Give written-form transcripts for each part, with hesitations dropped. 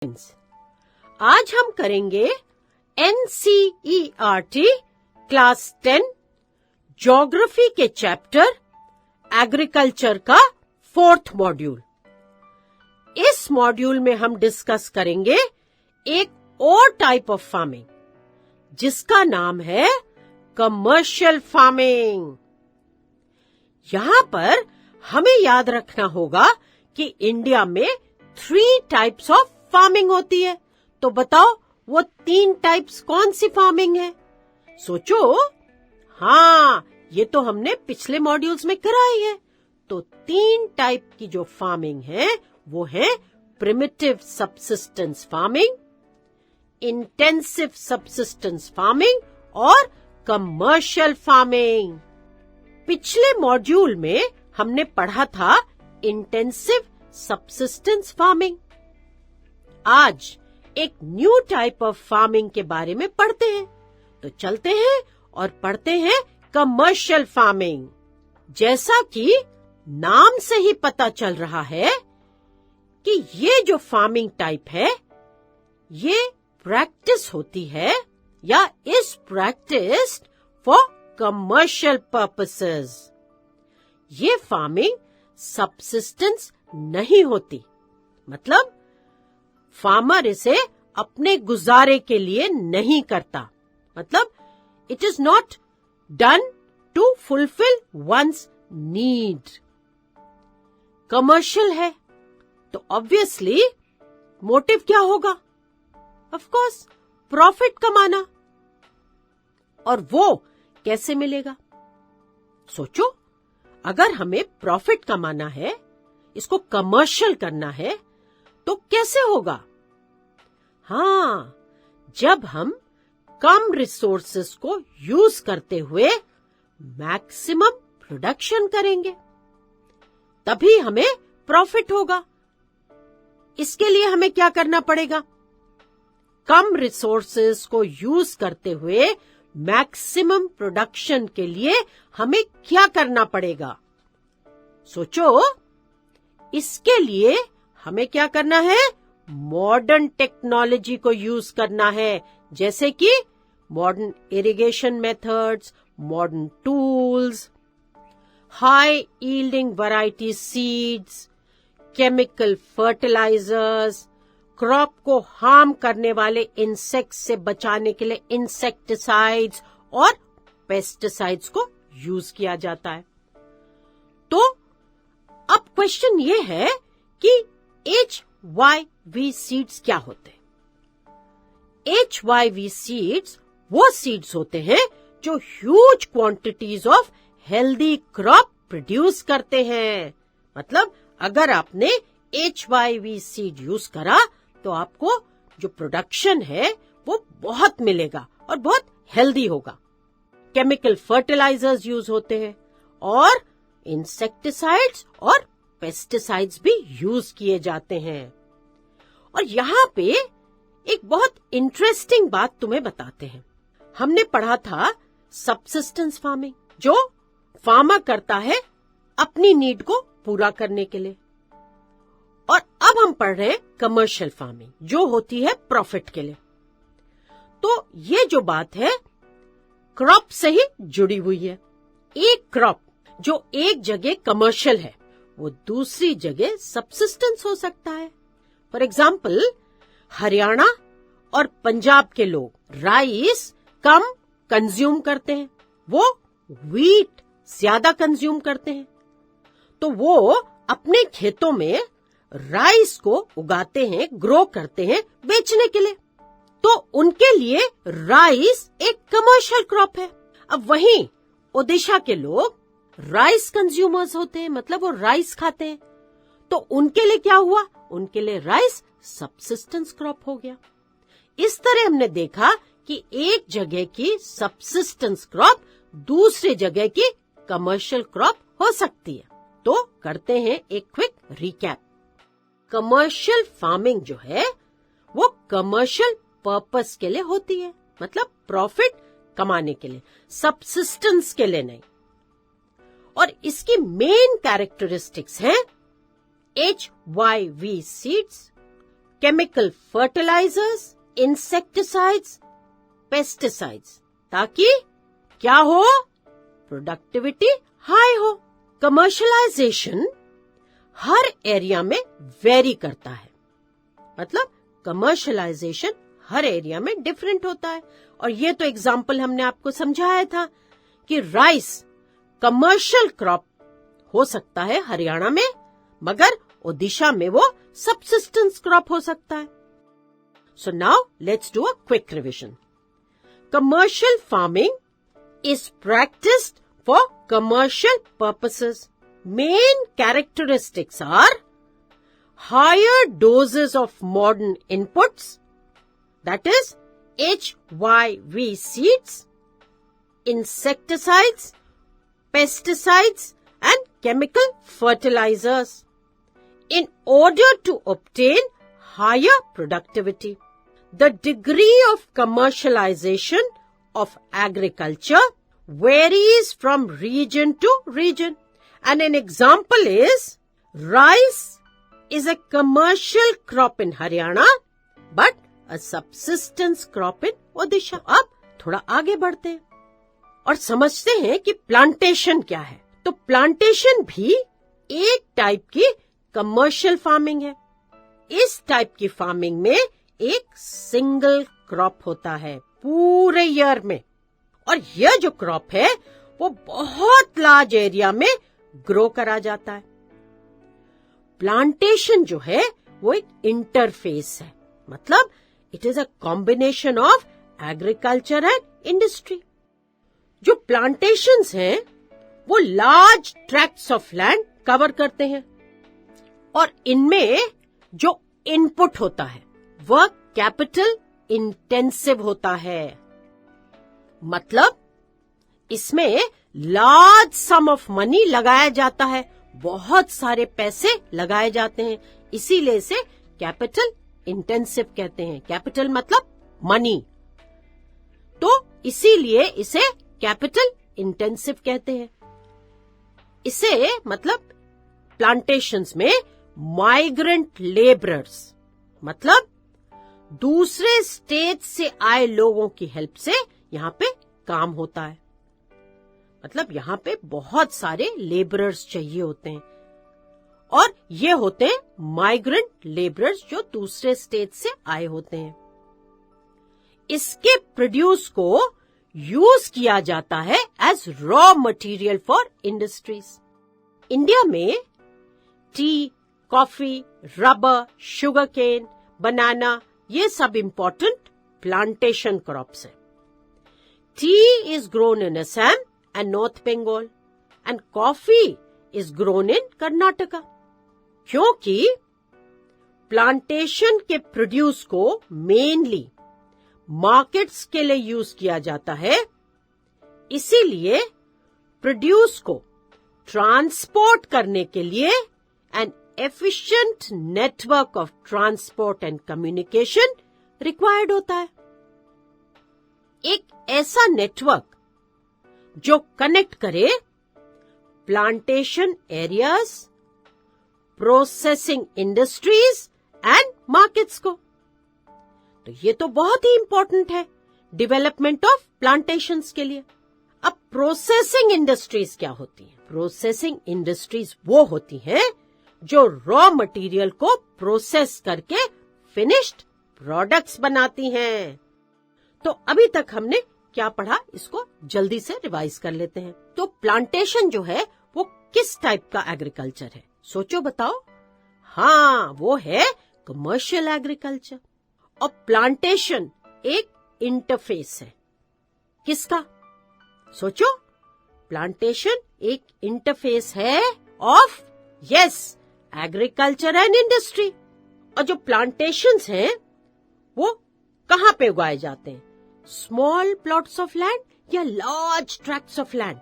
आज हम करेंगे NCERT क्लास 10 ज्योग्राफी के चैप्टर एग्रीकल्चर का 4th मॉड्यूल। इस मॉड्यूल में हम डिस्कस करेंगे एक और टाइप ऑफ फार्मिंग जिसका नाम है कमर्शियल फार्मिंग। यहाँ पर हमें याद रखना होगा कि इंडिया में 3 टाइप्स ऑफ फार्मिंग होती है। तो बताओ वो 3 टाइप्स कौन सी फार्मिंग है? सोचो। हाँ, ये तो हमने पिछले मॉड्यूल्स में कराई है। तो 3 टाइप की जो फार्मिंग है वो है primitive subsistence farming, intensive subsistence farming और कमर्शियल फार्मिंग। पिछले मॉड्यूल में हमने पढ़ा था इंटेंसिव सबसिस्टेंस फार्मिंग। आज एक न्यू टाइप ऑफ फार्मिंग के बारे में पढ़ते हैं। तो चलते हैं और पढ़ते हैं कमर्शियल फार्मिंग। जैसा कि नाम से ही पता चल रहा है कि ये जो फार्मिंग टाइप है ये प्रैक्टिस होती है या is practised for commercial purposes. ये फार्मिंग सबसिस्टेंस नहीं होती, मतलब फार्मर इसे अपने गुजारे के लिए नहीं करता, मतलब it is not done to fulfil ones need. Commercial है तो ऑब्वियसली मोटिव क्या होगा? ऑफ कोर्स प्रॉफिट कमाना। और वो कैसे मिलेगा? सोचो, अगर हमें प्रॉफिट कमाना है, इसको कमर्शियल करना है, तो कैसे होगा? हाँ, जब हम कम रिसोर्सेस को यूज करते हुए मैक्सिमम प्रोडक्शन करेंगे, तभी हमें प्रॉफिट होगा। इसके लिए हमें क्या करना पड़ेगा? कम रिसोर्सेस को यूज करते हुए मैक्सिमम प्रोडक्शन के लिए हमें क्या करना पड़ेगा? सोचो, इसके लिए हमें क्या करना है? मॉडर्न टेक्नोलॉजी को यूज करना है, जैसे कि modern irrigation methods, modern tools, high yielding variety seeds, chemical fertilisers, crop को हार्म करने वाले इंसेक्ट्स से बचाने के लिए इंसेक्टिसाइड्स और पेस्टिसाइड्स को यूज किया जाता है। तो अब क्वेश्चन ये है कि HYV सीड्स क्या होते हैं? HYV सीड्स वो सीड्स होते हैं जो huge quantities of healthy crop produce करते हैं। मतलब अगर आपने HYV सीड यूज करा तो आपको जो प्रोडक्शन है वो बहुत मिलेगा और बहुत हेल्दी होगा। केमिकल फर्टिलाइजर्स यूज होते हैं और इंसेक्टिसाइड्स और पेस्टिसाइड्स भी यूज किए जाते हैं। और यहाँ पे एक बहुत इंटरेस्टिंग बात तुम्हें बताते हैं। हमने पढ़ा था सबसिस्टेंस फार्मिंग, जो फार्मर करता है अपनी नीड को पूरा करने के लिए। और अब हम पढ़ रहे हैं कमर्शियल फार्मिंग, जो होती है प्रॉफिट के लिए। तो ये जो बात है क्रॉप से ही जुड़ी हुई है। एक क्रॉप जो एक जगह कमर्शियल है वो दूसरी जगह सबसिस्टेंस हो सकता है। फॉर एग्जाम्पल, हरियाणा और पंजाब के लोग राइस कम कंज्यूम करते हैं, वो व्हीट ज्यादा कंज्यूम करते हैं। तो वो अपने खेतों में राइस को उगाते हैं, ग्रो करते हैं बेचने के लिए। तो उनके लिए राइस एक कमर्शियल क्रॉप है। अब वहीं ओडिशा के लोग राइस कंज्यूमर्स होते हैं, मतलब वो राइस खाते हैं। तो उनके लिए क्या हुआ? उनके लिए राइस सबसिस्टेंस क्रॉप हो गया। इस तरह हमने देखा कि एक जगह की सबसिस्टेंस क्रॉप दूसरी जगह की कमर्शियल क्रॉप हो सकती है। तो करते हैं एक क्विक रिकैप। कमर्शियल फार्मिंग जो है वो कमर्शियल पर्पस के लिए होती है, मतलब प्रॉफिट कमाने के लिए, सबसिस्टेंस के लिए नहीं। और इसकी मेन कैरेक्टरिस्टिक्स हैं HYV seeds, chemical fertilisers, insecticides, pesticides, ताकि क्या हो, प्रोडक्टिविटी हाई हो। कमर्शलाइजेशन हर एरिया में वेरी करता है, मतलब कमर्शलाइजेशन हर एरिया में डिफरेंट होता है। और ये तो एग्जाम्पल हमने आपको समझाया था कि राइस कमर्शियल क्रॉप हो सकता है हरियाणा में, मगर ओडिशा में वो सबसिस्टेंस क्रॉप हो सकता है। So now let's do a quick revision. Commercial farming is practiced for commercial purposes. Main characteristics are higher doses of modern inputs, that is HYV seeds, insecticides, pesticides and chemical fertilizers in order to obtain higher productivity. The degree of commercialization of agriculture varies from region to region, and an example is rice is a commercial crop in Haryana but a subsistence crop in Odisha. अब थोड़ा आगे बढ़ते हैं और समझते हैं कि plantation क्या है। तो प्लांटेशन भी एक टाइप की कमर्शियल फार्मिंग है। इस टाइप की फार्मिंग में एक सिंगल क्रॉप होता है पूरे ईयर में, और यह जो क्रॉप है वो बहुत लार्ज एरिया में ग्रो करा जाता है। प्लांटेशन जो है वो एक इंटरफेस है, मतलब it is a combination of agriculture and industry. जो प्लांटेशंस हैं वो large tracts of land cover करते हैं, और इनमें जो इनपुट होता है वह कैपिटल इंटेंसिव होता है, मतलब इसमें लार्ज सम ऑफ मनी लगाया जाता है, बहुत सारे पैसे लगाए जाते हैं, इसीलिए इसे कैपिटल इंटेंसिव कहते हैं। कैपिटल मतलब मनी, तो इसीलिए इसे कैपिटल इंटेंसिव कहते हैं। इसे मतलब प्लांटेशंस में माइग्रेंट लेबरर्स, मतलब दूसरे स्टेट से आए लोगों की हेल्प से यहाँ पे काम होता है, मतलब यहाँ पे बहुत सारे लेबरर्स चाहिए होते हैं, और ये होते हैं माइग्रेंट लेबरर्स जो दूसरे स्टेट से आए होते हैं। इसके प्रोड्यूस को यूज किया जाता है as raw material for industries. India में tea, coffee, rubber, sugar cane, banana, ये सब इंपॉर्टेंट प्लांटेशन क्रॉप्स है। Tea is grown in Assam and north Bengal and coffee is grown in Karnataka. क्योंकि प्लांटेशन के प्रोड्यूस को मेनली मार्केट्स के लिए यूज किया जाता है, इसीलिए प्रोड्यूस को ट्रांसपोर्ट करने के लिए N efficient network of transport and communication required होता है। एक ऐसा नेटवर्क जो कनेक्ट करे plantation areas, processing industries and markets को। तो ये तो बहुत ही इंपॉर्टेंट है डेवलपमेंट ऑफ प्लांटेशंस के लिए। अब प्रोसेसिंग इंडस्ट्रीज क्या होती हैं? प्रोसेसिंग इंडस्ट्रीज वो होती हैं जो रॉ मटेरियल को प्रोसेस करके फिनिश्ड प्रोडक्ट्स बनाती हैं। तो अभी तक हमने क्या पढ़ा, इसको जल्दी से रिवाइज कर लेते हैं। तो प्लांटेशन जो है वो किस टाइप का एग्रीकल्चर है? सोचो बताओ। हाँ, वो है कमर्शियल एग्रीकल्चर। और प्लांटेशन एक इंटरफेस है। किसका? सोचो, प्लांटेशन एक इंटरफेस है ऑफ एग्रीकल्चर एंड इंडस्ट्री। और जो प्लांटेशंस हैं वो कहाँ पे उगाए जाते हैं? स्मॉल प्लॉट्स ऑफ लैंड या लार्ज ट्रैक्ट्स ऑफ लैंड?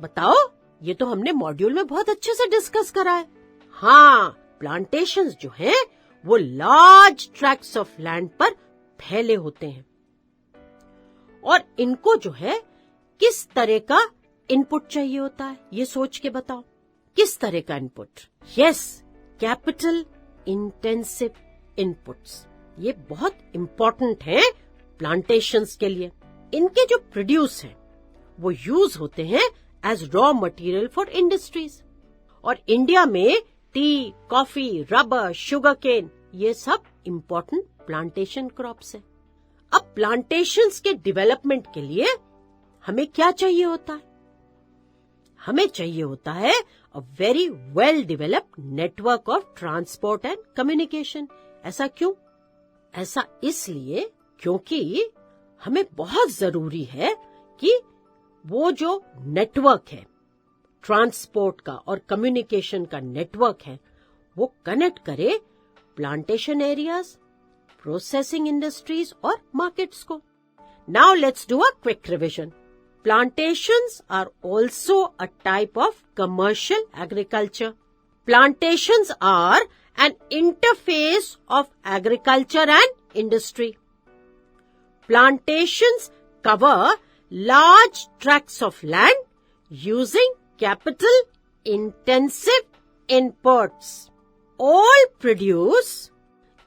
बताओ, ये तो हमने मॉड्यूल में बहुत अच्छे से डिस्कस करा है। हाँ, प्लांटेशंस जो हैं वो लार्ज ट्रैक्ट्स ऑफ लैंड पर फैले होते हैं, और इनको जो है किस तरह का इनपुट चाहिए होता है, ये सोच के बताओ। किस तरह का इनपुट? Capital intensive inputs. ये बहुत इंपॉर्टेंट है प्लांटेशंस के लिए। इनके जो प्रोड्यूस हैं वो यूज होते हैं as raw material for industries. और इंडिया में tea, coffee, rubber, sugar cane ये सब इंपॉर्टेंट प्लांटेशन क्रॉप्स है। अब प्लांटेशंस के डेवलपमेंट के लिए हमें क्या चाहिए होता है? हमें चाहिए होता है a very well developed network of transport and communication. ऐसा क्यों? ऐसा इसलिए क्योंकि हमें बहुत जरूरी है कि वो जो नेटवर्क है ट्रांसपोर्ट का और कम्युनिकेशन का नेटवर्क है वो कनेक्ट करे प्लांटेशन एरियाज, प्रोसेसिंग इंडस्ट्रीज और मार्केट्स को। Now let's do a quick revision. Plantations are also a type of commercial agriculture. Plantations are an interface of agriculture and industry. Plantations cover large tracts of land using capital-intensive inputs. All produce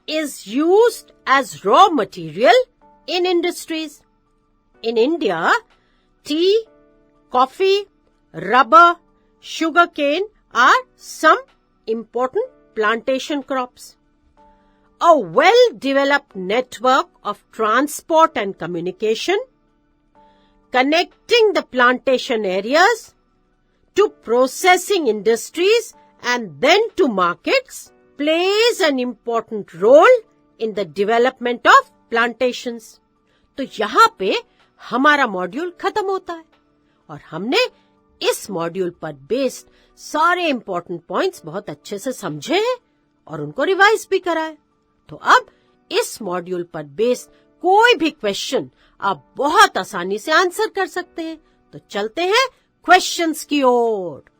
is used as raw material in industries. In India, tea, coffee, rubber, sugarcane are some important plantation crops. A well-developed network of transport and communication connecting the plantation areas to processing industries and then to markets plays an important role in the development of plantations. तो यहाँ पे हमारा module खत्म होता है और हमने इस मॉड्यूल पर बेस्ड सारे इंपॉर्टेंट पॉइंट्स बहुत अच्छे से समझे हैं और उनको रिवाइज भी कराए। तो अब इस मॉड्यूल पर बेस्ड कोई भी क्वेश्चन आप बहुत आसानी से आंसर कर सकते हैं। तो चलते हैं क्वेश्चंस की ओर।